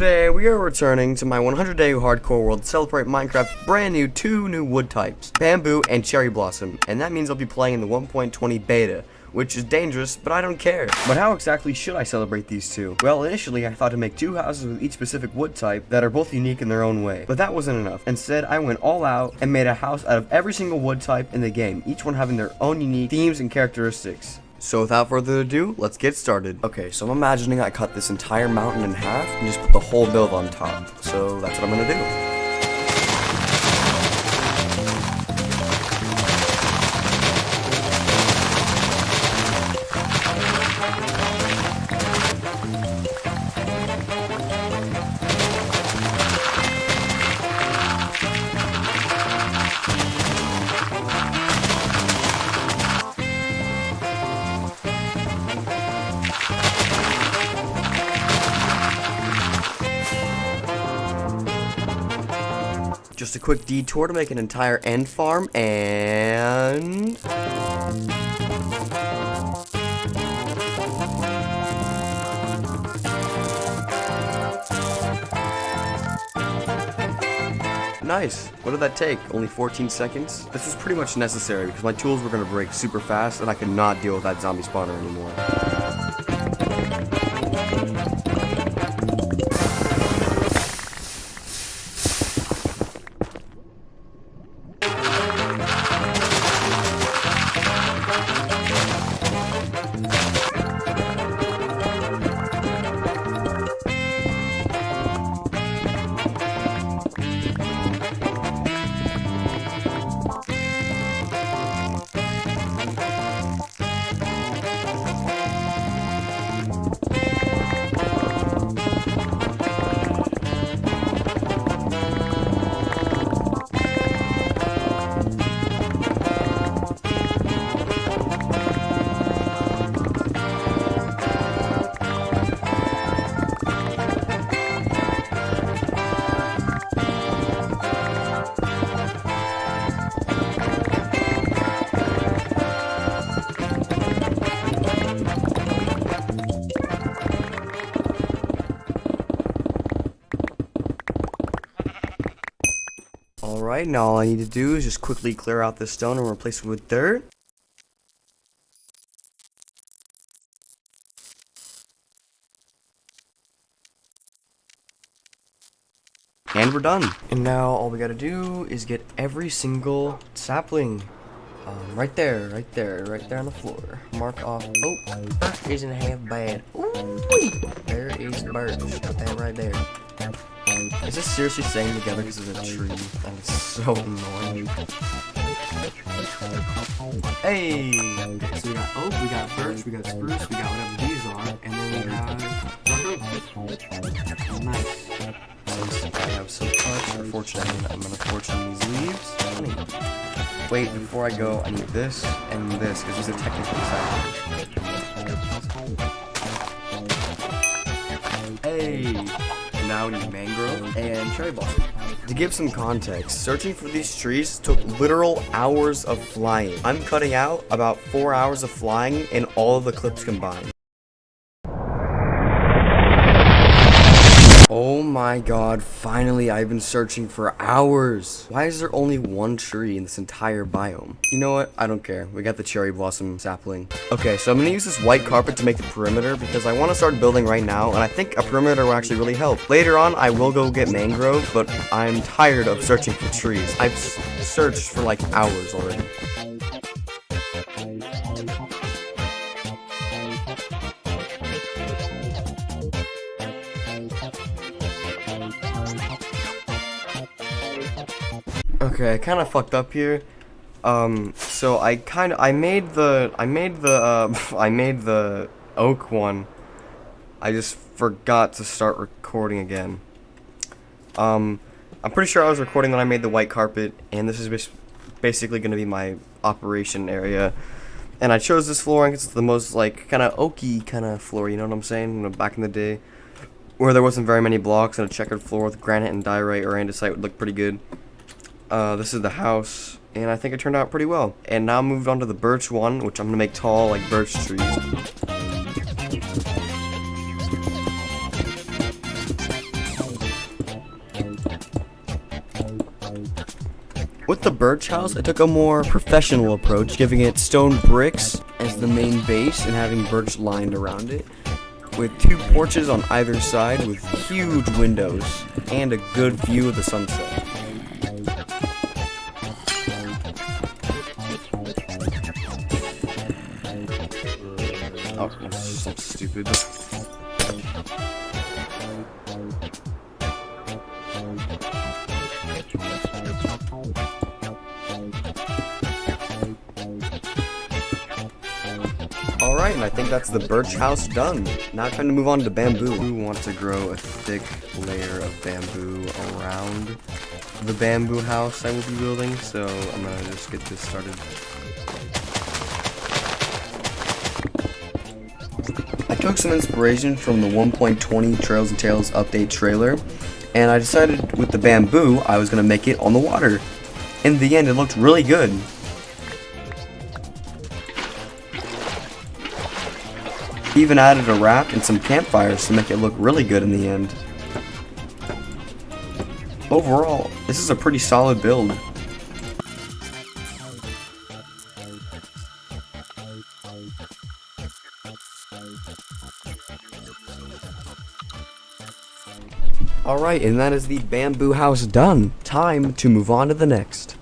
Today we are returning to my 100-day hardcore world to celebrate Minecraft's brand new two new wood types, bamboo and cherry blossom, and that means I'll be playing in the 1.20 beta, which is dangerous, but I don't care. But how exactly should I celebrate these two? Well, initially I thought to make two houses with each specific wood type that are both unique in their own way, but that wasn't enough. Instead, I went all out and made a house out of every single wood type in the game, each one having their own unique themes and characteristics. So without further ado, let's get started. Okay, so I'm imagining I cut this entire mountain in half and just put the whole build on top. So that's what I'm gonna do. Just a quick detour to make an entire end farm, and nice. What did that take? Only 14 seconds? This was pretty much necessary because my tools were going to break super fast and I could not deal with that zombie spawner anymore. Alright, now all I need to do is just quickly clear out this stone and replace it with dirt. And we're done. And now all we gotta do is get every single sapling. Right there on the floor. Mark off. Oh, birch isn't half bad. Ooh, there is birch. Put that right there. Is this seriously staying together because of a tree? That is so annoying. Hey! So we got oak, we got birch, we got spruce, we got whatever these are, and then we have nice. I have some parts. Unfortunately, I'm gonna fortune these leaves. Honey. Wait, before I go, I need this and this, because these are technically saplings. Hey! Now we need mangrove and cherry blossom. To give some context, searching for these trees took literal hours of flying. I'm cutting out about 4 hours of flying in all of the clips combined. Oh my god, finally I've been searching for hours. Why is there only one tree in this entire biome? You know what? I don't care. We got the cherry blossom sapling. Okay, so I'm gonna use this white carpet to make the perimeter because I want to start building right now, and I think a perimeter will actually really help. Later on, I will go get mangrove, but I'm tired of searching for trees. I've searched for like hours already. Okay, I kind of fucked up here. So I made the oak one. I just forgot to start recording again. I'm pretty sure I was recording when I made the white carpet, and this is basically going to be my operation area. And I chose this flooring because it's the most like kind of oaky kind of floor, you know what I'm saying? You know, back in the day, where there wasn't very many blocks and a checkered floor with granite and diorite or andesite would look pretty good. This is the house, and I think it turned out pretty well. And now I moved on to the birch one, which I'm gonna make tall like birch trees. With the birch house, I took a more professional approach, giving it stone bricks as the main base and having birch lined around it, with 2 porches on either side with huge windows and a good view of the sunset. Oh, that's so stupid. Alright, and I think that's the birch house done. Now time to move on to bamboo. We want to grow a thick layer of bamboo around the bamboo house I will be building, so I'm gonna just get this started. I took some inspiration from the 1.20 Trails and Tales update trailer, and I decided with the bamboo I was gonna make it on the water. In the end, it looked really good. He even added a raft and some campfires to make it look really good in the end. Overall, this is a pretty solid build. Alright, and that is the bamboo house done. Time to move on to the next.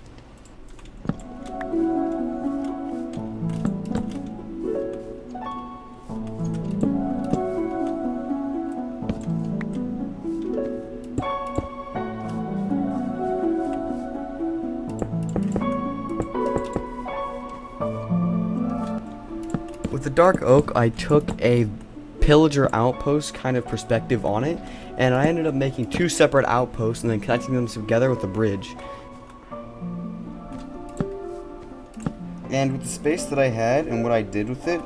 With the dark oak, I took a pillager outpost kind of perspective on it, and I ended up making 2 separate outposts and then connecting them together with a bridge. And with the space that I had and what I did with it,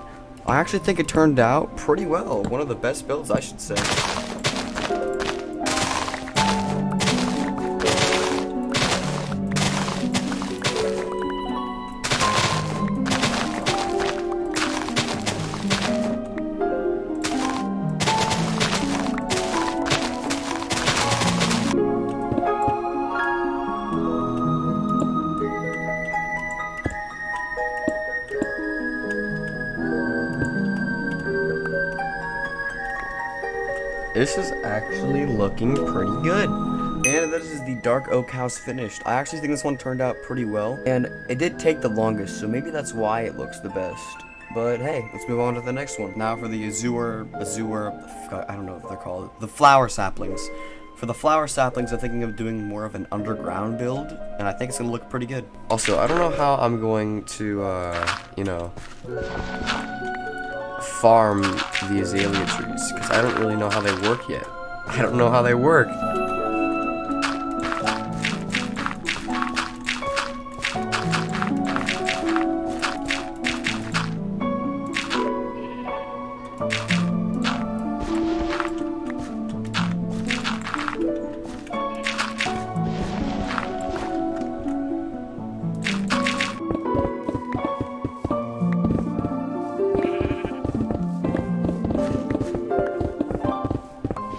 I actually think it turned out pretty well. One of the best builds, I should say. This is actually looking pretty good. And this is the dark oak house finished. I actually think this one turned out pretty well. And it did take the longest, so maybe that's why it looks the best. But hey, let's move on to the next one. Now for the azure, I don't know what they're called. The flower saplings. For the flower saplings, I'm thinking of doing more of an underground build, and I think it's gonna look pretty good. Also, I don't know how I'm going to, farm the azalea trees, because I don't really know how they work yet. I don't know how they work.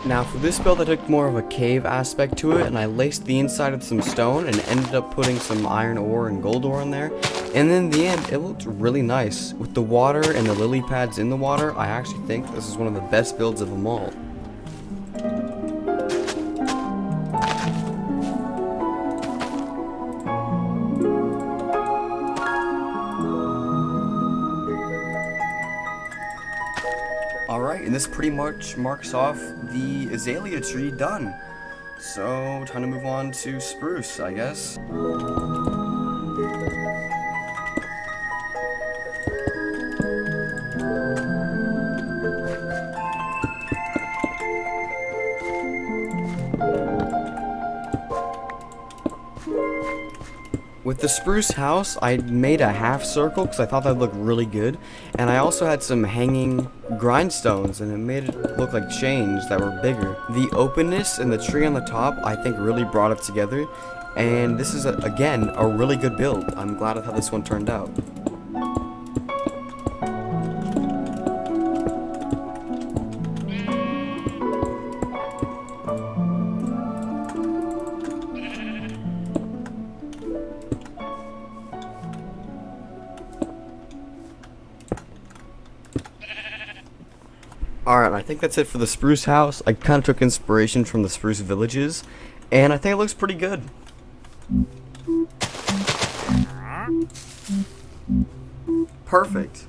Now for this build I took more of a cave aspect to it, and I laced the inside with some stone and ended up putting some iron ore and gold ore in there. And then in the end it looked really nice. With the water and the lily pads in the water, I actually think this is one of the best builds of them all. Alright, and this pretty much marks off the azalea tree done. So, time to move on to spruce, I guess. With the spruce house, I made a half circle because I thought that would look really good, and I also had some hanging grindstones, and it made it look like chains that were bigger. The openness and the tree on the top, I think, really brought it together, and this is, again, a really good build. I'm glad of how this one turned out. Alright, I think that's it for the spruce house. I kind of took inspiration from the spruce villages, and I think it looks pretty good. Perfect.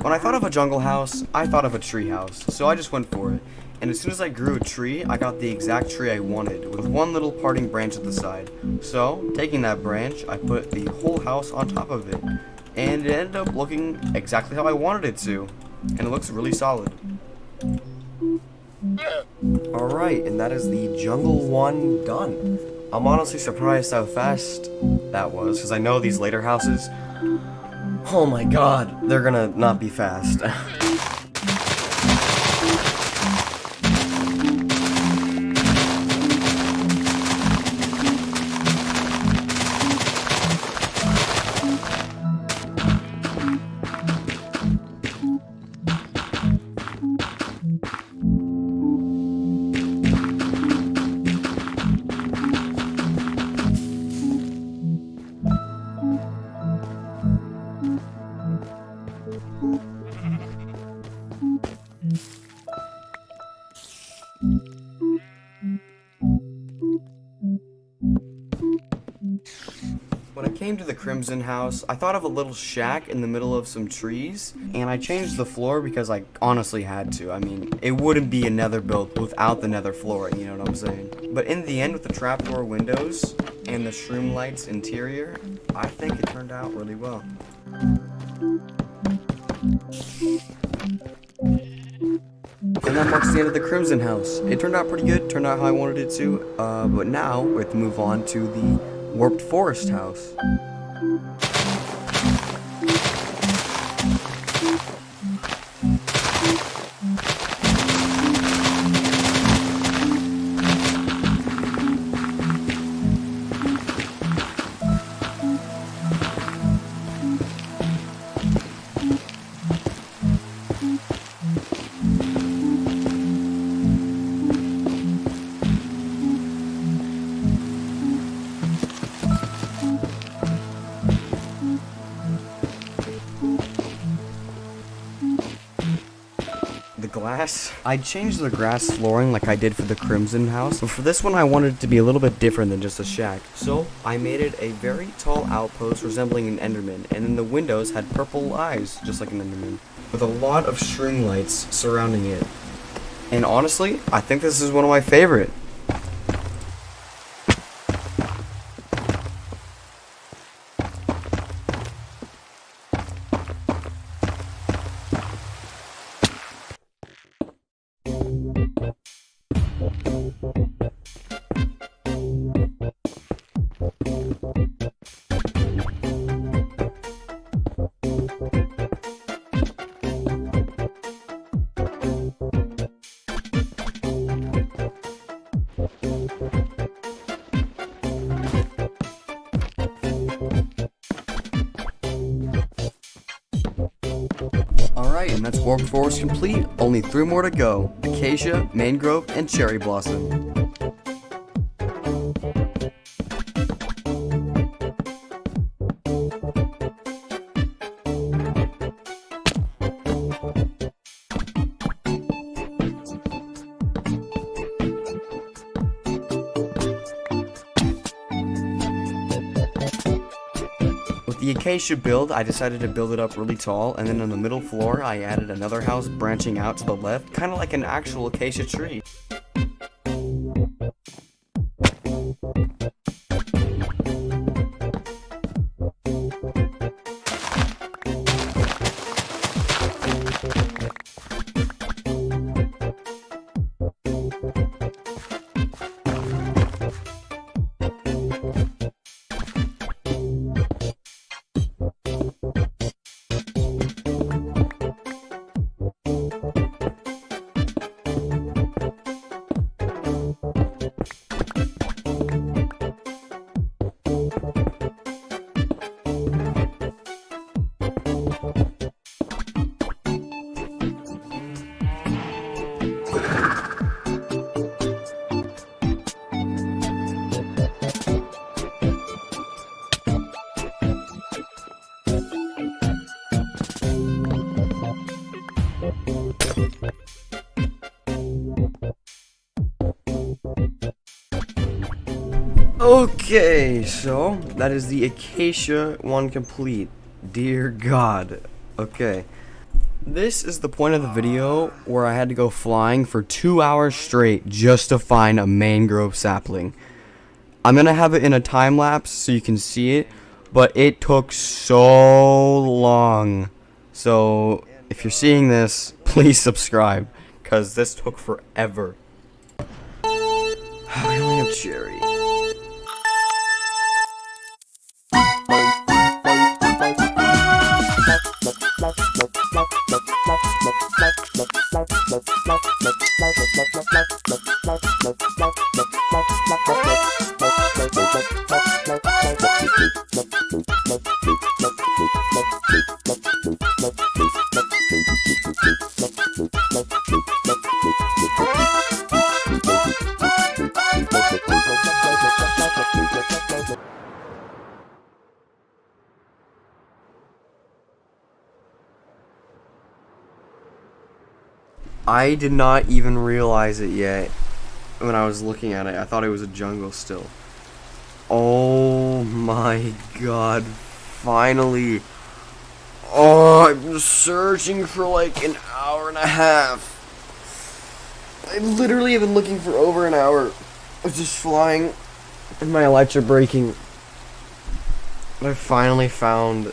When I thought of a jungle house, I thought of a tree house, so I just went for it. And as soon as I grew a tree, I got the exact tree I wanted, with one little parting branch at the side. So, taking that branch, I put the whole house on top of it. And it ended up looking exactly how I wanted it to. And it looks really solid. Alright, and that is the jungle one done. I'm honestly surprised how fast that was, because I know these later houses, oh my god, they're gonna not be fast. When I came to the Crimson house, I thought of a little shack in the middle of some trees, and I changed the floor because I honestly had to. I mean, it wouldn't be a nether build without the nether flooring, you know what I'm saying? But in the end, with the trapdoor windows and the shroom lights interior, I think it turned out really well. And that marks the end of the Crimson house. It turned out pretty good, turned out how I wanted it to, but now we have to move on to the Warped Forest house. The glass, I changed the grass flooring like I did for the Crimson house, but for this one I wanted it to be a little bit different than just a shack. So I made it a very tall outpost resembling an Enderman, and then the windows had purple eyes, just like an Enderman, with a lot of string lights surrounding it. And honestly, I think this is one of my favorite. Alright, and that's Warped Forest complete. Only 3 more to go. Acacia, Mangrove, and Cherry Blossom. With the Acacia build, I decided to build it up really tall, and then on the middle floor, I added another house branching out to the left, kind of like an actual acacia tree. Okay, so that is the Acacia one complete. Dear God. Okay. This is the point of the video where I had to go flying for 2 hours straight just to find a mangrove sapling. I'm gonna have it in a time lapse so you can see it, but it took so long. So if you're seeing this, please subscribe, because this took forever. We only have cherry. I did not even realize it yet when I was looking at it. I thought it was a jungle still. Oh my God, finally. Oh, I've been searching for like an hour and a half. I literally have been looking for over an hour. I was just flying and my lights are breaking. But I finally found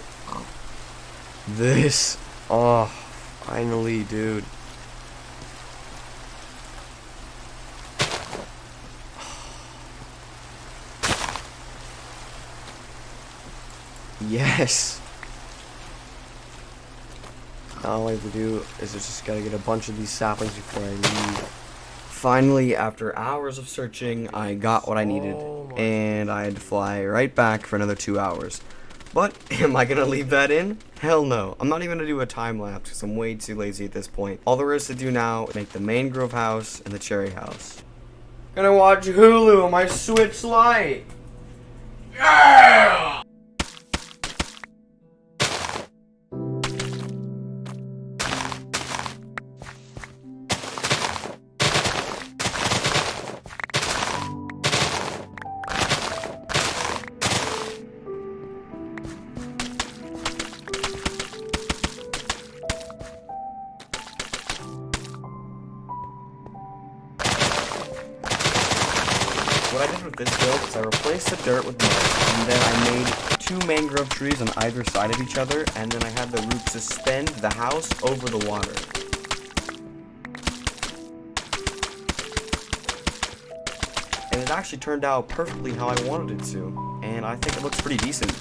this. Oh, finally, dude. Yes. Now all I have to do is just gotta get a bunch of these saplings before I leave. Finally, after hours of searching, I got what I needed, and I had to fly right back for another 2 hours. But am I gonna leave that in? Hell no. I'm not even gonna do a time lapse because I'm way too lazy at this point. All there is to do now is make the mangrove house and the cherry house. Gonna watch Hulu on my Switch Lite. Yeah! What I did with this build is I replaced the dirt with mud, and then I made 2 mangrove trees on either side of each other, and then I had the roots suspend the house over the water. And it actually turned out perfectly how I wanted it to, and I think it looks pretty decent.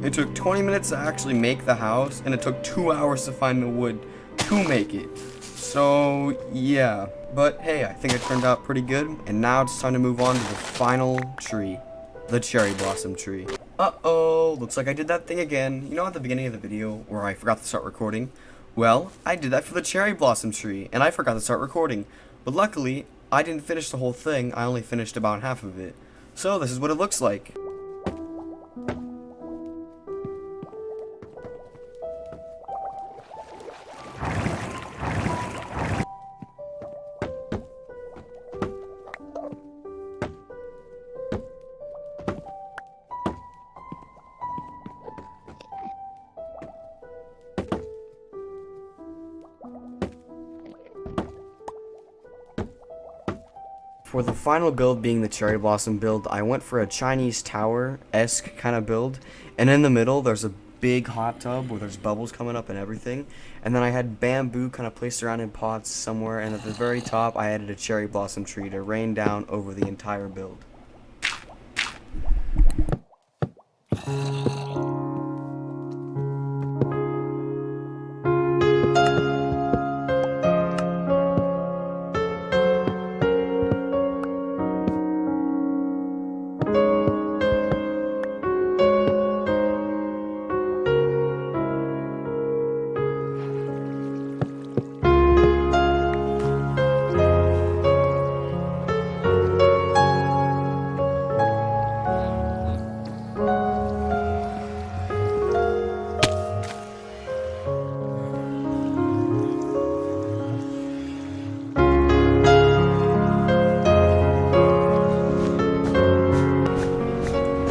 It took 20 minutes to actually make the house, and it took 2 hours to find the wood to make it. So, yeah. But hey, I think it turned out pretty good, and now it's time to move on to the final tree. The cherry blossom tree. Uh-oh, looks like I did that thing again. You know at the beginning of the video where I forgot to start recording? Well, I did that for the cherry blossom tree, and I forgot to start recording. But luckily, I didn't finish the whole thing, I only finished about half of it. So this is what it looks like. For the final build being the cherry blossom build, I went for a Chinese tower-esque kind of build, and in the middle there's a big hot tub where there's bubbles coming up and everything, and then I had bamboo kind of placed around in pots somewhere, and at the very top I added a cherry blossom tree to rain down over the entire build.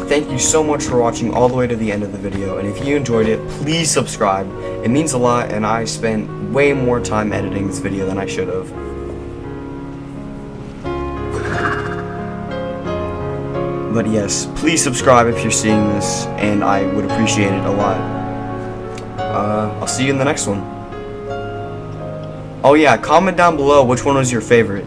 Thank you so much for watching all the way to the end of the video, and if you enjoyed it, please subscribe. It means a lot, and I spent way more time editing this video than I should have. But yes, please subscribe if you're seeing this, and I would appreciate it a lot. I'll see you in the next one. Oh yeah, comment down below which one was your favorite.